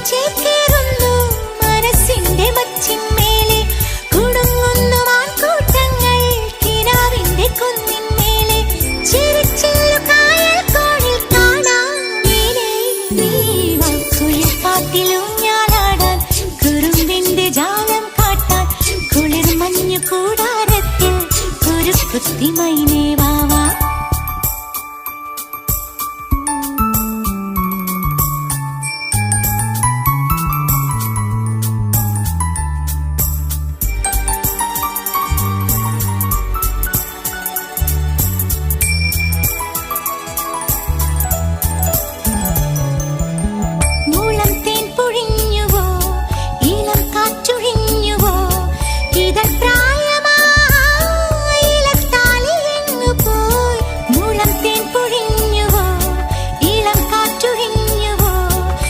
ചേക്കേറുന്നു മനസ്സിന്റെ മച്ചിന്മേലെ കുടുങ്ങുന്നു മാൻകൂട്ടങ്ങൾ കിനാവിന്റെ കുന്നിന്മേലെ ചിരിച്ചില്ലു കായൽ കോണിൽ കാണാം മേലെ നീവാ കുളിർപ്പാട്ടിലും ഞാനാടാൻ കുറുമ്പിന്റെ ജാലം കാട്ടാൻ കുളിർ മഞ്ഞു കൂടാരത്തിൽ കുരുക്കുത്തി മൈനേ വാവാ